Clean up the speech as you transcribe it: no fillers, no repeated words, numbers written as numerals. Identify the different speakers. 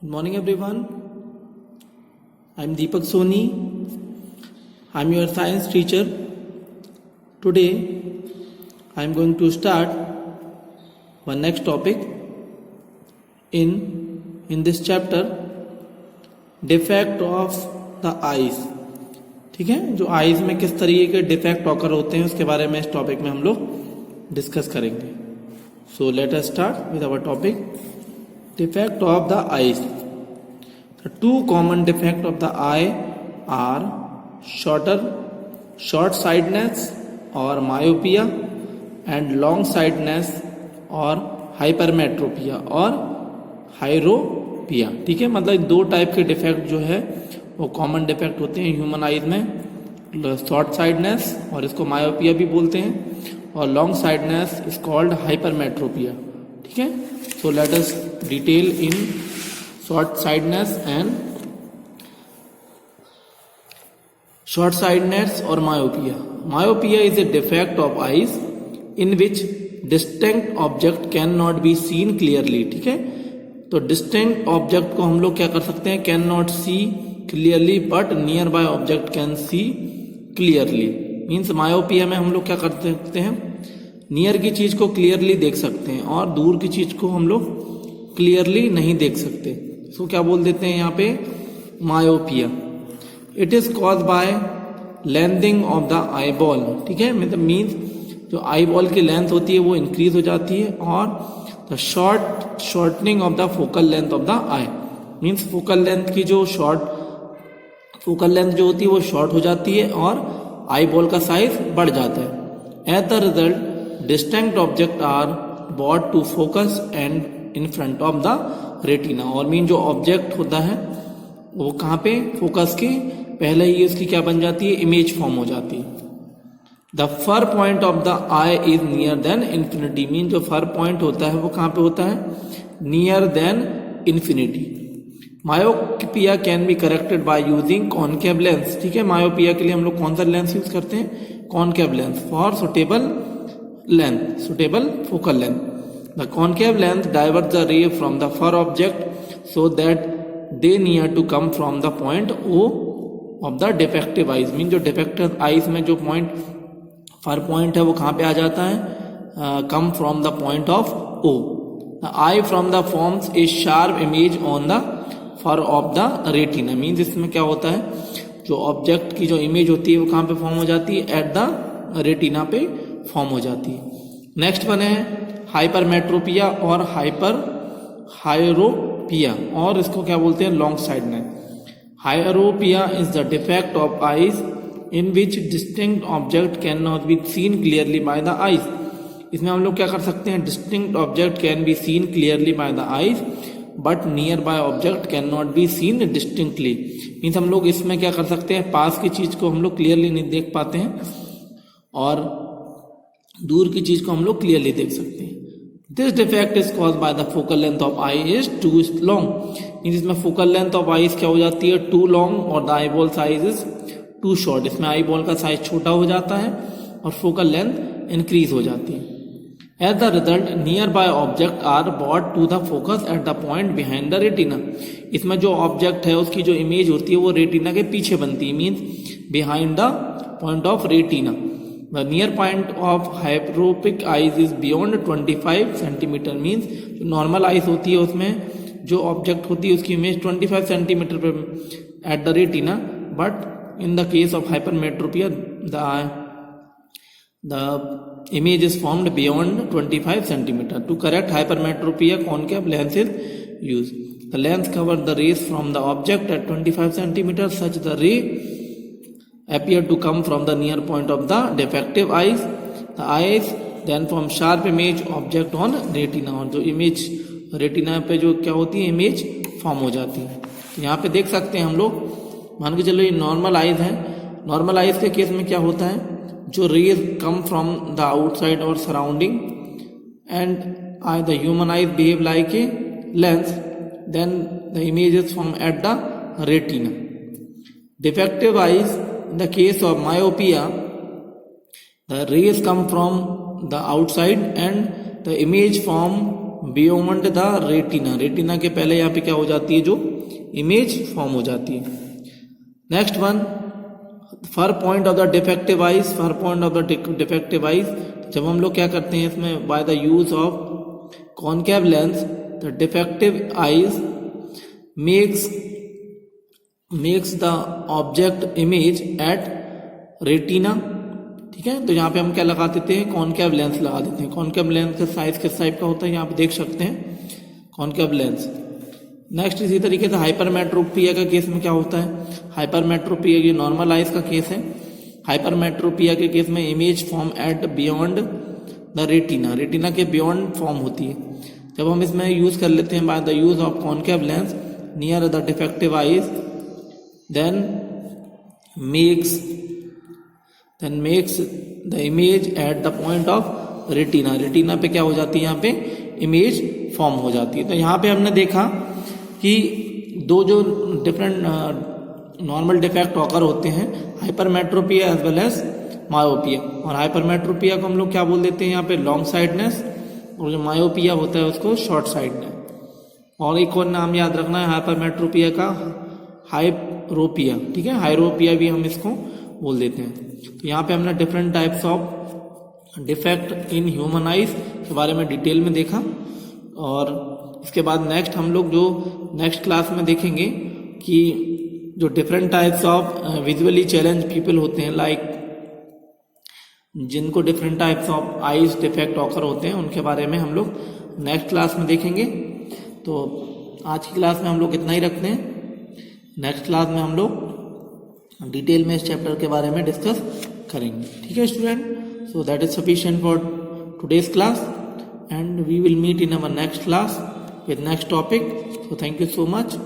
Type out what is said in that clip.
Speaker 1: Good morning, everyone. I'm Deepak Soni. I'm your science teacher. Today, I'm going to start one next topic in this chapter, defect of the eyes. ठीक है, जो eyes में किस तरीके के defect occur होते हैं उसके बारे में इस टॉपिक में हम लोग डिस्कस करेंगे. So let us start with our topic. Defect of the eyes. The two common defects of the eye are short-sightedness or myopia and long-sightedness or hypermetropia और हायरोपिया. ठीक है, मतलब दो टाइप के डिफेक्ट जो है वो कॉमन डिफेक्ट होते हैं ह्यूमन आइज में. शॉर्ट साइडनेस और इसको मायोपिया भी बोलते हैं और long sightedness is called hypermetropia. ठीक है, so let us detail in short sightedness or myopia. Myopia is a defect of eyes in which distinct object cannot be seen clearly. ठीक है, तो distinct object को हम लोग क्या कर सकते हैं, cannot see clearly but nearby object can see clearly. Means myopia में हम लोग क्या कर सकते हैं, नियर की चीज को क्लियरली देख सकते हैं और दूर की चीज को हम लोग क्लियरली नहीं देख सकते. सो क्या बोल देते हैं यहाँ पे, myopia. It is cause bye lengthening of the eye ball. ठीक है, मतलब मीन्स जो आई बॉल की लेंथ होती है वो इंक्रीज हो जाती है और the shortening of the focal length of the I. Means focal length की जो फोकल लेंथ जो होती है वो शॉर्ट हो जाती है और आई बॉल का साइज बढ़ जाता है. As the result distinct objects are brought to focus and in front of the retina. और मीन जो ऑब्जेक्ट होता है वो कहाँ पे, फोकस के पहले ही उसकी क्या बन जाती है, इमेज फॉर्म हो जाती है. The far point of the eye is near than infinity. Mean जो फर पॉइंट होता है वो कहाँ पे होता है, near than infinity. Myopia can be corrected by using concave lens. ठीक है, मायोपिया के लिए हम लोग कौन सा लेंस यूज करते हैं, concave lens for suitable focal length. The concave lens diverts the ray from the far object so that they near to come from the point O of the defective eyes. Mean जो defective eyes में जो point far point है वो कहाँ पे आ जाता है, come from the point of O. The eye from the forms a sharp image on the far of the retina. Means इसमें क्या होता है, जो ऑब्जेक्ट की जो इमेज होती है वो कहाँ पे फॉर्म हो जाती है, एट द रेटिना पे फॉर्म हो जाती है. नेक्स्ट वन है हाइपरमेट्रोपिया और हायरोपिया और इसको क्या बोलते हैं, long sightedness. Hyperopia is the defect of eyes in which distinct object can not be seen clearly by the eyes. इसमें हम लोग क्या कर सकते हैं, distinct object can be seen clearly by the eyes but near bye object can not be seen distinctly. Means हम लोग इसमें क्या कर सकते हैं, पास की चीज को हम लोग क्लियरली नहीं देख पाते हैं और दूर की चीज को हम लोग क्लियरली देख सकते हैं. This defect is cause by the focal length of eye is too long. इसमें फोकल लेंथ ऑफ आई क्या हो जाती है, टू लॉन्ग और the eyeball size is too short. इसमें आई बॉल का साइज छोटा हो जाता है और फोकल लेंथ इंक्रीज हो जाती है. As the result near by object are brought to the focus at the point behind the retina. इसमें जो ऑब्जेक्ट है उसकी जो इमेज होती है वो रेटिना के पीछे बनती है, means behind the point of retina. The near point of hyperopic eyes is beyond 25 centimetre. Means जो नॉर्मल आइज होती है उसमें जो ऑब्जेक्ट होती है उसकी इमेज 25 सेंटीमीटर पे at the retina. But in the case of hypermetropia the image is formed beyond 25 centimetre. To correct hypermetropia concave lens is use. The lens cover the rays from the object at 25 centimetre such the रे appear to come from the near point of the defective eyes. The eyes then form sharp image object on retina. और जो image retina पे जो क्या होती है, image form हो जाती है. तो यहाँ पे देख सकते हैं हम लोग, मान के चलो ये नॉर्मल आइज है. नॉर्मल आइज के केस में क्या होता है, जो rays come from the outside और surrounding and the human eyes behave like a lens, then the image is form at the retina. Defective eyes, in the case of myopia, the rays come from the outside and the image form beyond the retina, retina के पहले यहाँ पे क्या हो जाती है, जो image form हो जाती है। Next one, far point of the defective eyes, far point of the defective eyes, जब हम लोग क्या करते हैं इसमें, by the use of concave lens the defective eyes makes the object image at retina, ठीक है। तो यहाँ पे हम क्या लगा देते हैं, कॉनकेव लेंस लगा देते हैं। कॉनकेव लेंस का साइज किस टाइप का होता है, यहाँ पे देख सकते हैं कॉनकेव लेंस। नेक्स्ट इसी तरीके से हाइपरमेट्रोपिया का केस में क्या होता है, हाइपरमेट्रोपिया ये नॉर्मल आइज का केस है। हाइपरमेट्रोपिया के केस में image form at beyond the retina, retina के बियॉन्ड फॉर्म होती है। जब हम इसमें यूज कर लेते हैं by the use of concave lens near the defective eyes, then makes the image at the point of retina, retina पे क्या हो जाती है, यहाँ पे इमेज फॉर्म हो जाती है। तो यहाँ पे हमने देखा कि दो जो डिफरेंट नॉर्मल डिफेक्ट ऑकर होते हैं, hypermetropia as well as myopia. और हाइपरमेट्रोपिया को हम लोग क्या बोल देते हैं यहाँ पे, लॉन्ग साइडनेस, और जो मायोपिया होता है उसको शॉर्ट साइडनेस। और एक और नाम याद रखना है हाइपरमेट्रोपिया का, हाइरोपिया, ठीक है, हाइरोपिया भी हम इसको बोल देते हैं। तो यहाँ पे हमने different types of defect in human eyes के बारे में डिटेल में देखा। और इसके बाद नेक्स्ट हम लोग जो नेक्स्ट क्लास में देखेंगे कि जो different types of visually challenge people होते हैं, लाइक जिनको different types of eyes defect occur होते हैं, उनके बारे में हम लोग नेक्स्ट क्लास में देखेंगे। तो आज की क्लास में हम लोग इतना ही रखते हैं। नेक्स्ट क्लास में हम लोग डिटेल में इस चैप्टर के बारे में डिस्कस करेंगे, ठीक है student. So that is sufficient for today's class and we will meet in our next class with next topic. So thank you so much.